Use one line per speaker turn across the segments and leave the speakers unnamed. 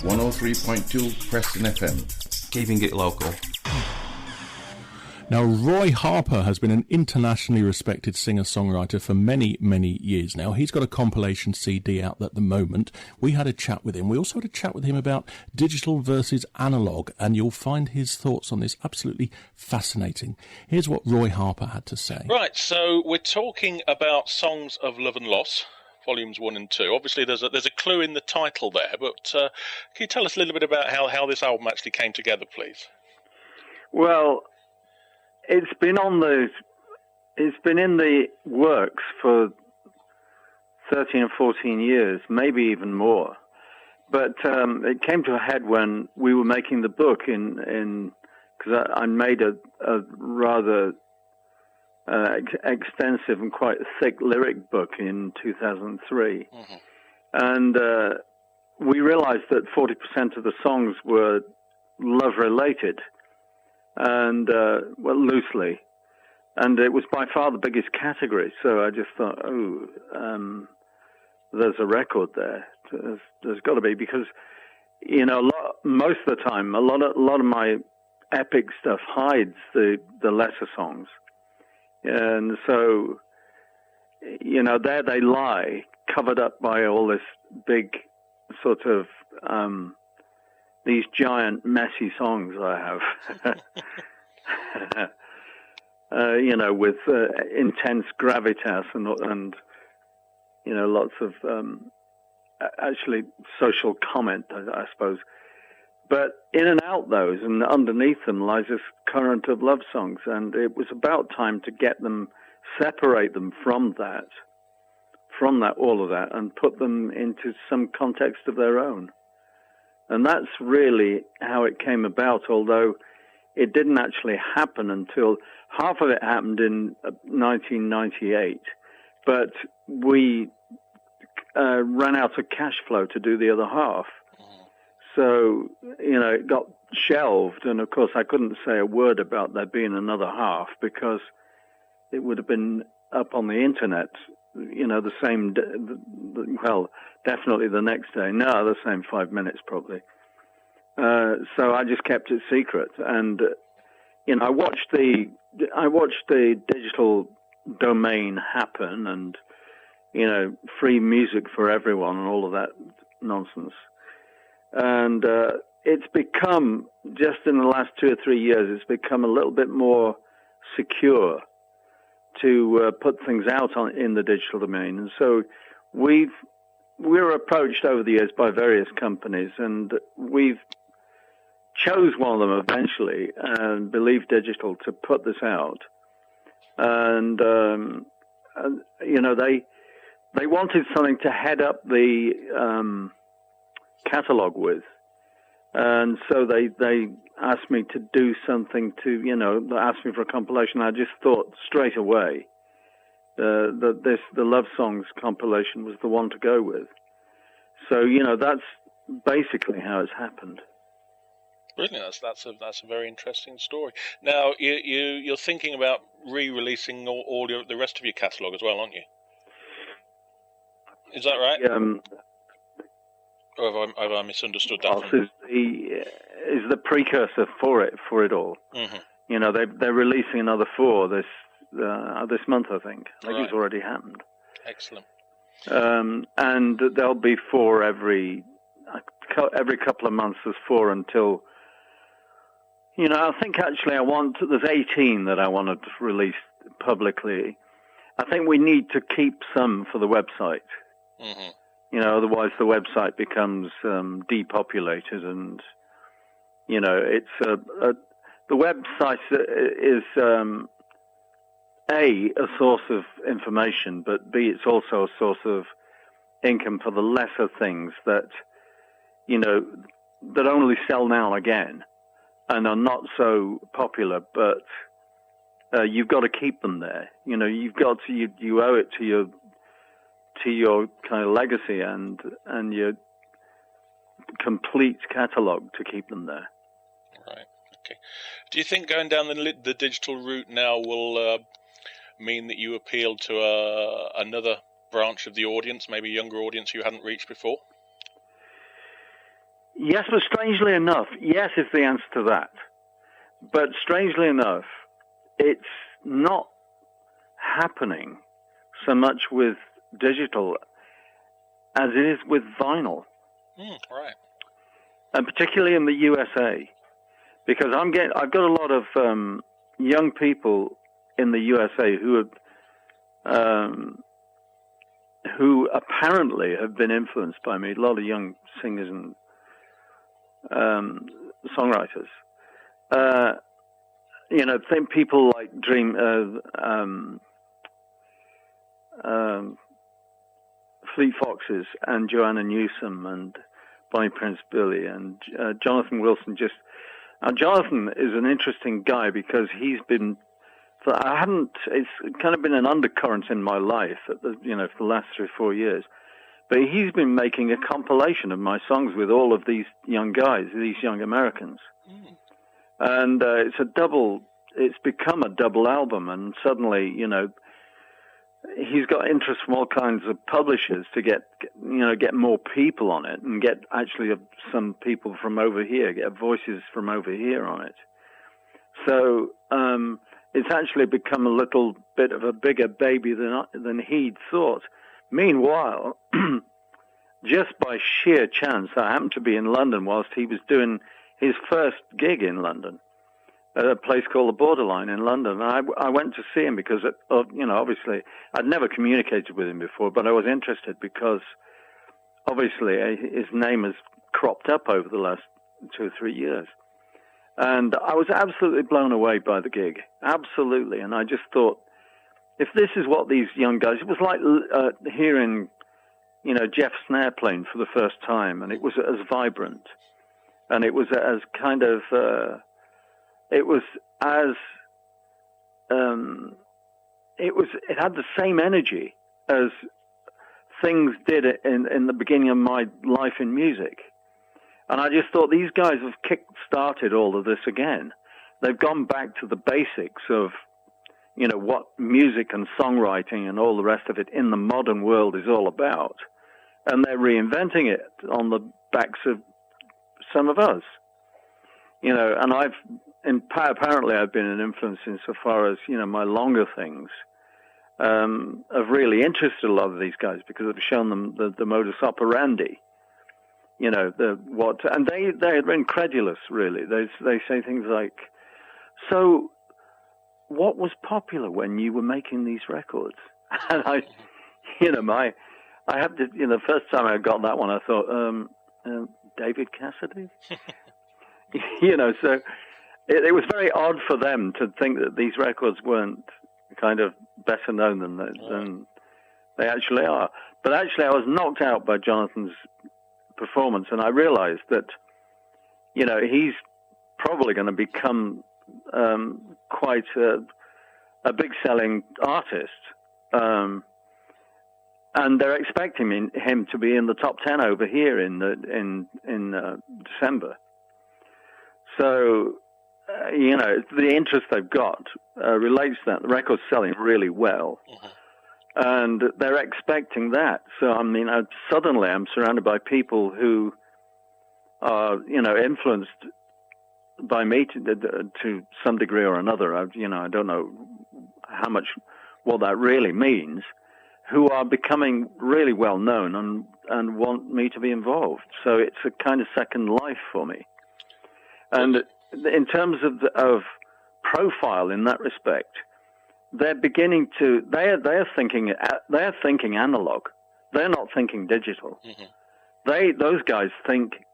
103.2 Preston FM.
Keeping it local.
Now, Roy Harper has been an internationally respected singer-songwriter for many, many years now. He's got a compilation CD out at the moment. We had a chat with him. We also had a chat with him about digital versus analog, and you'll find his thoughts on this absolutely fascinating. Here's what Roy Harper had to say.
Right, so we're talking about Songs of Love and Loss, Volumes 1 and 2. Obviously, there's a clue in the title there, but can you tell us a little bit about how this album actually came together, please?
Well, it's been in the works for 13 or 14 years, maybe even more. But it came to a head when we were making the book because I made a rather extensive and quite thick lyric book in 2003. Mm-hmm. And we realized that 40% of the songs were love-related. And, loosely. And it was by far the biggest category. So I just thought, there's a record there. There's got to be, because, most of the time, a lot of my epic stuff hides the lesser songs. And so, there they lie, covered up by all this big sort of, these giant, messy songs I have, with intense gravitas and lots of actually social comment, I suppose. But in and out those, and underneath them lies this current of love songs, and it was about time to separate them from all of that, and put them into some context of their own. And that's really how it came about, although it didn't actually happen until half of it happened in 1998. But we ran out of cash flow to do the other half. So, it got shelved. And, of course, I couldn't say a word about there being another half because it would have been up on the Internet, the same, definitely the next day. No, the same 5 minutes probably. So I just kept it secret, and I watched the digital domain happen, and free music for everyone, and all of that nonsense. And it's become, just in the last 2 or 3 years, it's become a little bit more secure to put things out in the digital domain. And so we were approached over the years by various companies, and we've chose one of them eventually, and Believe Digital, to put this out. And they wanted something to head up the catalog with. And so they asked me to do something they asked me for a compilation. I just thought straight away that the Love Songs compilation was the one to go with. So, that's basically how it's happened.
Brilliant. That's a very interesting story. Now, you're thinking about re-releasing all the rest of your catalogue as well, aren't you? Is that right? Or have I misunderstood that?
Is the precursor for it all. Mm-hmm. They're releasing another 4 this month, I think. I think it's already happened.
Excellent.
And there'll be 4 every couple of months. There's 4 until, I think actually there's 18 that I want to release publicly. I think we need to keep some for the website. Mm-hmm. Otherwise the website becomes depopulated, and it's the website is a source of information, but B, it's also a source of income for the lesser things that that only sell now and again and are not so popular, but you've got to keep them there. You've got to you owe it to your kind of legacy and your complete catalogue to keep them there.
Right. Okay. Do you think going down the digital route now will mean that you appeal to another branch of the audience, maybe a younger audience you hadn't reached before?
Yes, but strangely enough, yes is the answer to that. But strangely enough, it's not happening so much with digital as it is with vinyl.
Right.
And particularly in the USA, because I've got a lot of young people in the USA who apparently have been influenced by me. A lot of young singers and songwriters. Think people like Fleet Foxes and Joanna Newsom and Bonnie Prince Billy and Jonathan Wilson. Jonathan is an interesting guy because he's been. It's kind of been an undercurrent in my life, for the last 3 or 4 years. But he's been making a compilation of my songs with all of these young guys, these young Americans. And it's become a double album. And suddenly, he's got interest from all kinds of publishers to get more people on it and get actually some people from over here, get voices from over here on it. So, it's actually become a little bit of a bigger baby than he'd thought. Meanwhile, just by sheer chance, I happened to be in London whilst he was doing his first gig in London at a place called the Borderline in London. And I went to see him because, obviously, I'd never communicated with him before, but I was interested because, obviously, his name has cropped up over the last 2 or 3 years. And I was absolutely blown away by the gig. Absolutely. And I just thought, if this is what these young guys... It was like hearing, Jeff Snare playing for the first time, and it was as vibrant. And it was as kind of... It had the same energy as things did in the beginning of my life in music. And I just thought these guys have kick-started all of this again. They've gone back to the basics of, what music and songwriting and all the rest of it in the modern world is all about. And they're reinventing it on the backs of some of us. And apparently I've been an influence insofar as, my longer things have really interested a lot of these guys because I've shown them the modus operandi. And they're incredulous, really. They say things like, so what was popular when you were making these records? And I had to, the first time I got that one, I thought, David Cassidy? So it was very odd for them to think that these records weren't kind of better known than they actually are. But actually, I was knocked out by Jonathan's performance, and I realized that, he's probably going to become quite a big-selling artist. And they're expecting him to be in the top 10 over here in December. So, the interest they've got relates to that. The record's selling really well. And they're expecting that. So, suddenly I'm surrounded by people who are, influenced by me to some degree or another. I don't know what that really means, who are becoming really well known and want me to be involved. So it's a kind of second life for me. And in terms of profile in that respect, they're beginning to. They're thinking analog. They're not thinking digital. Those guys think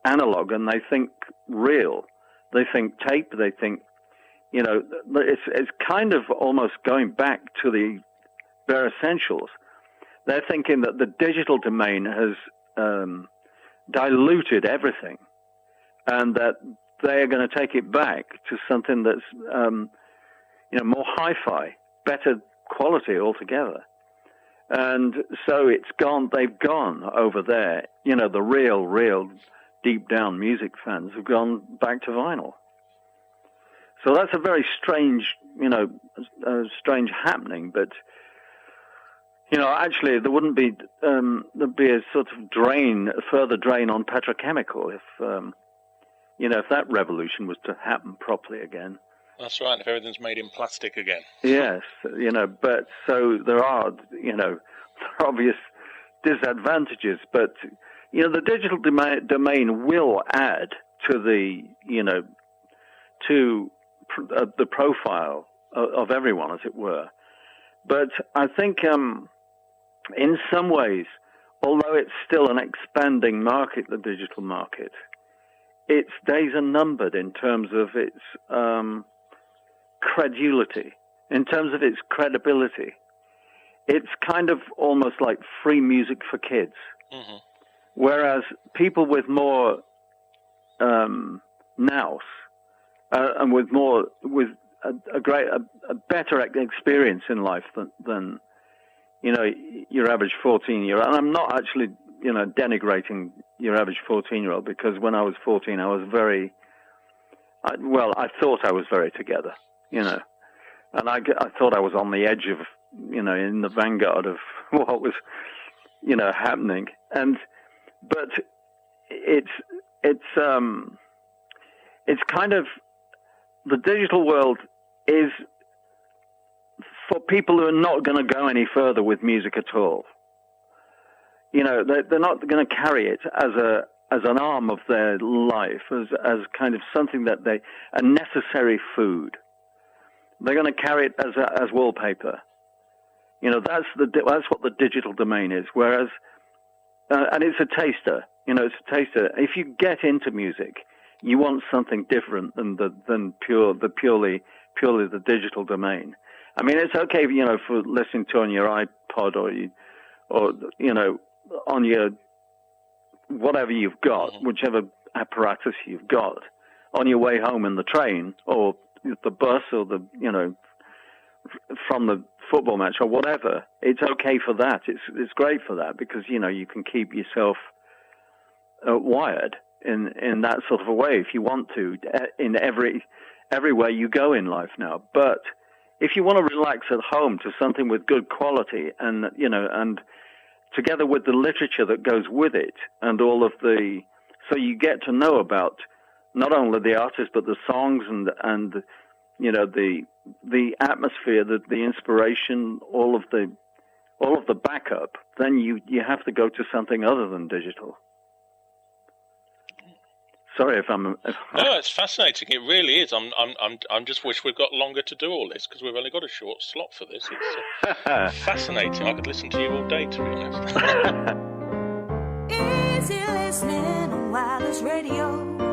analog and they think real. They think tape. They think, it's kind of almost going back to the bare essentials. They're thinking that the digital domain has diluted everything, and that they are going to take it back to something that's more hi-fi, better quality altogether. And so they've gone over there, the real deep down music fans have gone back to vinyl. So that's a very strange, strange happening, but, Actually, there wouldn't be there'd be a sort of a further drain on petrochemical if if that revolution was to happen properly again.
That's right. If everything's made in plastic again.
Yes, but so there are obvious disadvantages, but the digital domain will add to the the profile of everyone, as it were. But I think in some ways, although it's still an expanding market, the digital market, its days are numbered in terms of its credulity, in terms of its credibility. It's kind of almost like free music for kids. Mm-hmm. Whereas people with more nous and with a better experience in life than your average 14-year-old. And I'm not actually denigrating your average 14-year-old, because when I was 14, I was I thought I was very together, and I thought I was on the edge of in the vanguard of what was happening. But it's kind of, the digital world is for people who are not going to go any further with music at all. They're not going to carry it as an arm of their life, as kind of something that a necessary food. They're going to carry it as wallpaper. That's what the digital domain is. Whereas, and it's a taster. It's a taster. If you get into music, you want something different than purely the digital domain. I mean, it's okay, for listening to on your iPod or on your whatever you've got, whichever apparatus you've got, on your way home in the train or the bus or from the football match or whatever. It's okay for that. It's great for that, because you can keep yourself wired in that sort of a way if you want to, in everywhere you go in life now. But if you want to relax at home to something with good quality, and together with the literature that goes with it, and all of so you get to know about not only the artist but the songs and the atmosphere, the inspiration, all of the backup, then you have to go to something other than digital. Sorry if I'm. No,
it's fascinating. It really is. I'm just wish we've got longer to do all this, because we've only got a short slot for this. It's fascinating. I could listen to you all day, to be honest.
Easy listening on wireless radio.